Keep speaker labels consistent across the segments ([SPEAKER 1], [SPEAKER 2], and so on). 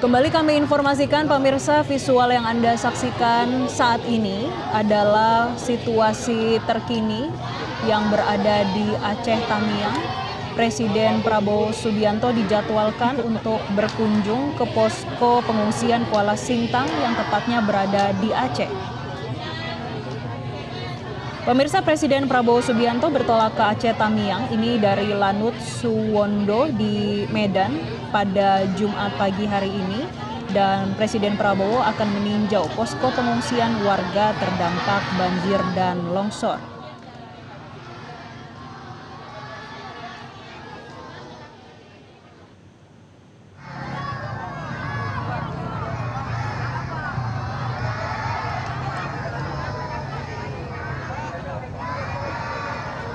[SPEAKER 1] Kembali kami informasikan pemirsa, visual yang Anda saksikan saat ini adalah situasi terkini yang berada di Aceh Tamiang. Presiden Prabowo Subianto dijadwalkan untuk berkunjung ke posko pengungsian Kuala Sintang yang tepatnya berada di Aceh. Pemirsa, Presiden Prabowo Subianto bertolak ke Aceh Tamiang ini dari Lanut Suwondo di Medan pada Jumat pagi hari ini, dan Presiden Prabowo akan meninjau posko pengungsian warga terdampak banjir dan longsor.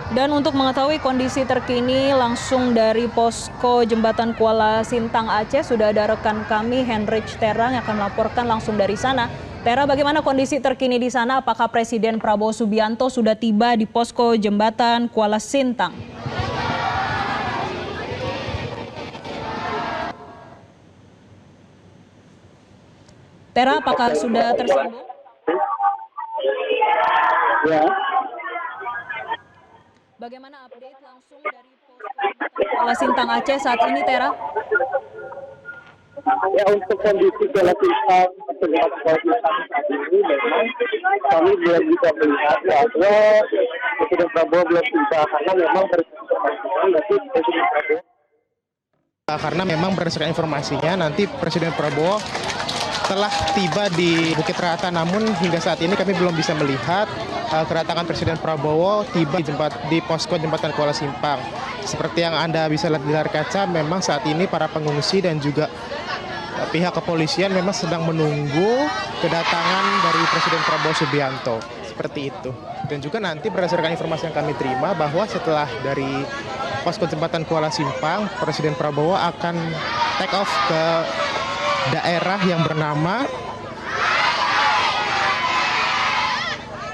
[SPEAKER 1] Dan untuk mengetahui kondisi terkini langsung dari posko jembatan Kuala Sintang Aceh, sudah ada rekan kami Hendrik Terang yang akan melaporkan langsung dari sana. Tera, bagaimana kondisi terkini di sana? Apakah Presiden Prabowo Subianto sudah tiba di posko jembatan Kuala Sintang? Tera, apakah sudah tersambung?
[SPEAKER 2] Ya.
[SPEAKER 1] Bagaimana update langsung dari posko jembatan Kuala Sintang Aceh saat ini, Tera?
[SPEAKER 2] Ya, untuk kondisi Kuala Sintang saat ini memang kami belum bisa melihat bahwa Presiden Prabowo belum tiba karena memang
[SPEAKER 3] berdasarkan informasinya nanti Presiden Prabowo telah tiba di Bukit Rata, namun hingga saat ini kami belum bisa melihat kedatangan Presiden Prabowo tiba di posko jembatan Kuala Simpang. Seperti yang Anda bisa lihat di layar kaca, memang saat ini para pengungsi dan juga pihak kepolisian memang sedang menunggu kedatangan dari Presiden Prabowo Subianto. Seperti itu. Dan juga nanti berdasarkan informasi yang kami terima bahwa setelah dari posko jembatan Kuala Simpang, Presiden Prabowo akan take off ke daerah yang bernama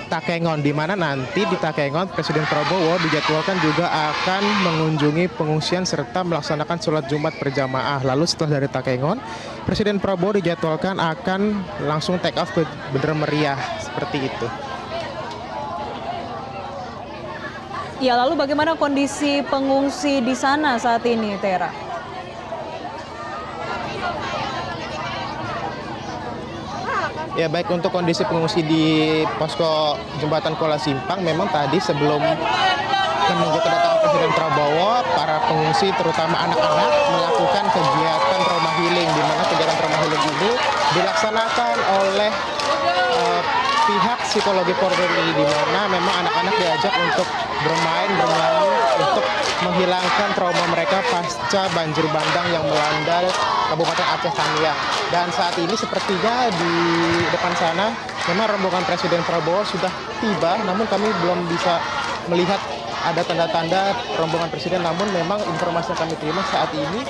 [SPEAKER 3] Takengon, di mana nanti di Takengon Presiden Prabowo dijadwalkan juga akan mengunjungi pengungsian serta melaksanakan sholat Jumat berjamaah. Lalu setelah dari Takengon, Presiden Prabowo dijadwalkan akan langsung take off ke Bener Meriah, seperti itu.
[SPEAKER 1] Ya, lalu bagaimana kondisi pengungsi di sana saat ini, Tera?
[SPEAKER 3] Ya, baik, untuk kondisi pengungsi di posko jembatan Kuala Simpang, memang tadi sebelum menunggu kedatangan Presiden Prabowo, para pengungsi terutama anak-anak melakukan kegiatan trauma healing, di mana kegiatan trauma healing ini dilaksanakan oleh pihak psikologi Polri, di mana memang anak-anak diajak untuk bermain, bernyanyi, untuk menghilangkan trauma mereka pasca banjir bandang yang melanda Kabupaten Aceh Tamiang. Dan saat ini sepertinya di depan sana memang rombongan Presiden Prabowo sudah tiba, namun kami belum bisa melihat ada tanda-tanda rombongan Presiden. Namun memang informasi yang kami terima saat ini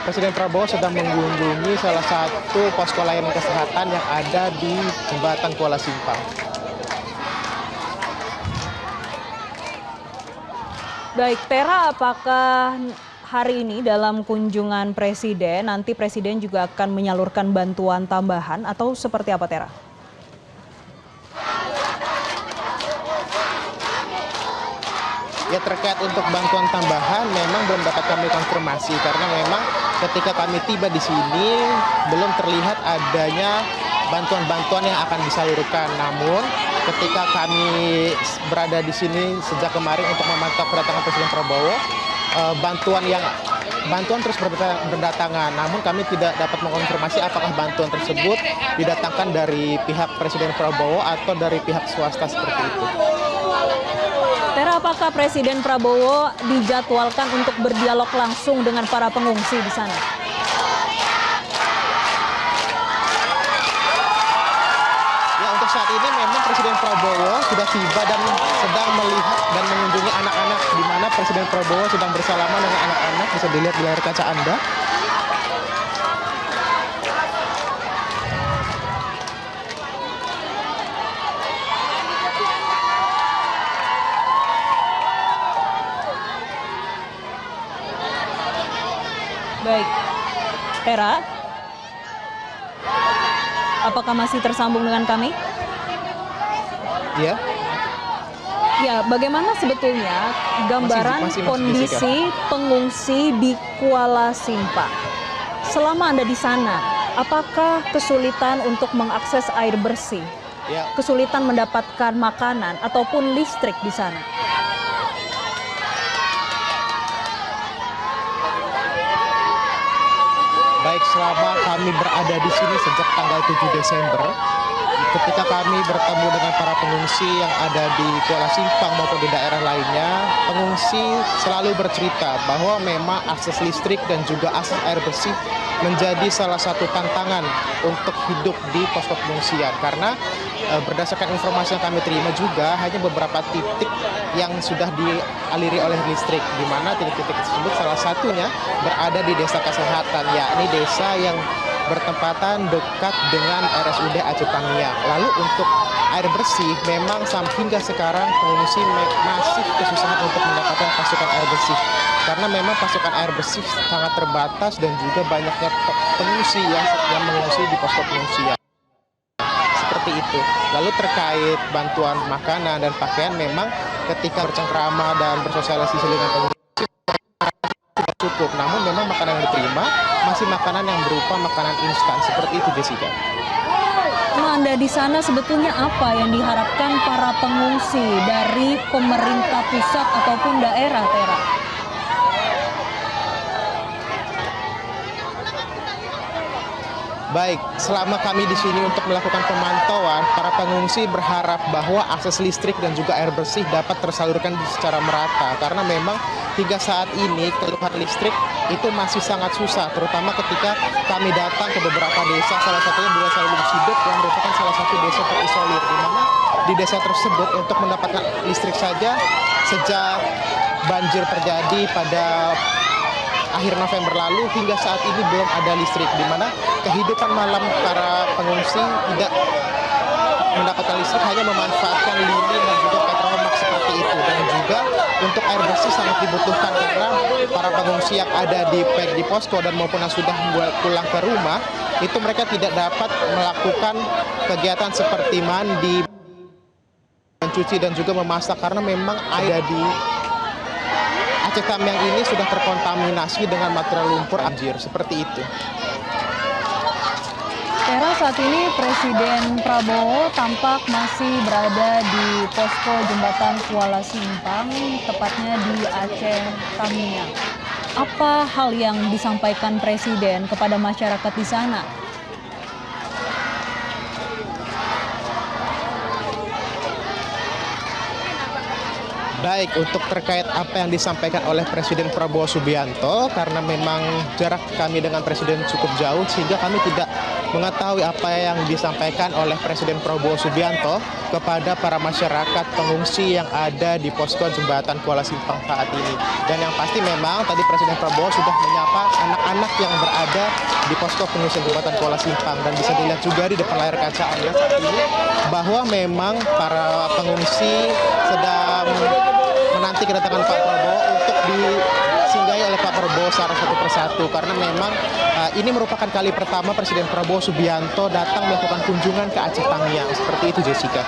[SPEAKER 3] Presiden Prabowo sedang mengunjungi salah satu posko layanan kesehatan yang ada di jembatan Kuala Simpang.
[SPEAKER 1] Baik, Tera, apakah hari ini dalam kunjungan Presiden, nanti Presiden juga akan menyalurkan bantuan tambahan atau seperti apa, Tera?
[SPEAKER 3] Ya, terkait untuk bantuan tambahan memang belum dapat kami konfirmasi karena memang ketika kami tiba di sini belum terlihat adanya bantuan-bantuan yang akan disalurkan. Namun ketika kami berada di sini sejak kemarin untuk memantau kedatangan Presiden Prabowo, bantuan terus berdatangan, namun kami tidak dapat mengonfirmasi apakah bantuan tersebut didatangkan dari pihak Presiden Prabowo atau dari pihak swasta seperti itu.
[SPEAKER 1] Tera, apakah Presiden Prabowo dijadwalkan untuk berdialog langsung dengan para pengungsi di sana?
[SPEAKER 3] Ya, untuk saat ini memang Presiden Prabowo sudah tiba dan sedang melihat dan mengunjungi anak-anak, di mana Presiden Prabowo sedang bersalaman dengan anak-anak, bisa dilihat di layar kaca Anda.
[SPEAKER 1] Baik, Tera. apakah masih tersambung dengan kami?
[SPEAKER 3] Ya,
[SPEAKER 1] Ya, bagaimana sebetulnya gambaran
[SPEAKER 3] masih,
[SPEAKER 1] kondisi pengungsi di Kuala Simpang? Selama Anda di sana, apakah kesulitan untuk mengakses air bersih,
[SPEAKER 3] ya.
[SPEAKER 1] kesulitan mendapatkan makanan ataupun listrik di sana?
[SPEAKER 3] Baik, selama kami berada di sini sejak tanggal 7 Desember, ketika kami bertemu dengan para pengungsi yang ada di Kuala Simpang maupun di daerah lainnya, pengungsi selalu bercerita bahwa memang akses listrik dan juga akses air bersih menjadi salah satu tantangan untuk hidup di posko pengungsian. Karena berdasarkan informasi yang kami terima juga, hanya beberapa titik yang sudah dialiri oleh listrik, di mana titik-titik tersebut salah satunya berada di desa kesehatan, yakni desa yang bertempatan dekat dengan RSUD Aceh Tamiang. Lalu untuk air bersih, memang hingga sekarang pengungsi masih kesusahan untuk mendapatkan pasokan air bersih. Karena memang pasokan air bersih sangat terbatas dan juga banyaknya pengungsi yang mengungsi di posko pengungsian. Seperti itu. Lalu terkait bantuan makanan dan pakaian, memang ketika bercengkrama dan bersosialisasi dengan pengungsi tidak cukup. Namun memang makanan yang diterima masih makanan yang berupa makanan instan. Seperti itu, Jessica.
[SPEAKER 1] Nah, Anda di sana sebetulnya apa yang diharapkan para pengungsi dari pemerintah pusat ataupun daerah, Tera?
[SPEAKER 3] Baik, selama kami di sini untuk melakukan pemantauan, para pengungsi berharap bahwa akses listrik dan juga air bersih dapat tersalurkan secara merata. Karena memang hingga saat ini keluhan listrik itu masih sangat susah, terutama ketika kami datang ke beberapa desa, salah satunya di Desa Ulum Sidep yang merupakan salah satu desa terisolir, di mana di desa tersebut untuk mendapatkan listrik saja sejak banjir terjadi pada akhir November lalu hingga saat ini belum ada listrik, di mana kehidupan malam para pengungsi tidak mendapatkan listrik, hanya memanfaatkan lilin dan juga petromak seperti itu. Dan juga untuk air bersih sangat dibutuhkan karena para pengungsi yang ada di posko dan maupun yang sudah pulang ke rumah, itu mereka tidak dapat melakukan kegiatan seperti mandi, mencuci dan juga memasak karena memang air di Aceh Tamiang ini sudah terkontaminasi dengan material lumpur banjir, seperti itu.
[SPEAKER 1] Tera, saat ini Presiden Prabowo tampak masih berada di posko jembatan Kuala Simpang, tepatnya di Aceh Tamiang. Apa hal yang disampaikan Presiden kepada masyarakat di sana?
[SPEAKER 3] Baik, untuk terkait apa yang disampaikan oleh Presiden Prabowo Subianto, karena memang jarak kami dengan Presiden cukup jauh, sehingga kami tidak mengetahui apa yang disampaikan oleh Presiden Prabowo Subianto kepada para masyarakat pengungsi yang ada di posko jembatan Kuala Simpang saat ini. Dan yang pasti memang tadi Presiden Prabowo sudah menyapa anak-anak yang berada di posko pengungsian jembatan Kuala Simpang. Dan bisa dilihat juga di depan layar kaca Anda saat ini bahwa memang para pengungsi sedang menanti kedatangan Pak Prabowo untuk disinggahi oleh Pak Prabowo secara satu persatu, karena memang ini merupakan kali pertama Presiden Prabowo Subianto datang melakukan kunjungan ke Aceh Tamiang. Seperti itu, Jessica.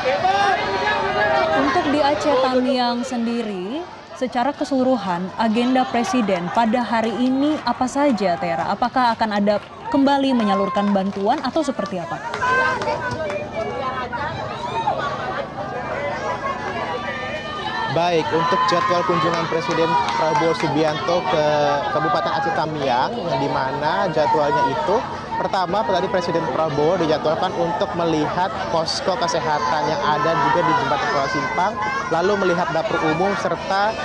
[SPEAKER 1] Untuk di Aceh Tamiang sendiri, secara keseluruhan agenda Presiden pada hari ini apa saja, Tera? Apakah akan ada kembali menyalurkan bantuan atau seperti apa?
[SPEAKER 3] Baik, untuk jadwal kunjungan Presiden Prabowo Subianto ke Kabupaten Aceh Tamiang, di mana jadwalnya itu pertama tadi Presiden Prabowo dijadwalkan untuk melihat posko kesehatan yang ada juga di jembatan Kuala Simpang, lalu melihat dapur umum serta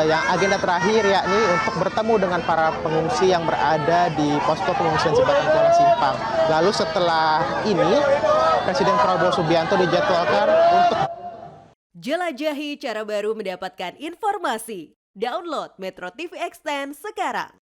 [SPEAKER 3] yang agenda terakhir yakni untuk bertemu dengan para pengungsi yang berada di posko pengungsian jembatan Kuala Simpang. Lalu setelah ini Presiden Prabowo Subianto dijadwalkan untuk
[SPEAKER 4] jelajahi cara baru mendapatkan informasi. Download Metro TV Extend sekarang.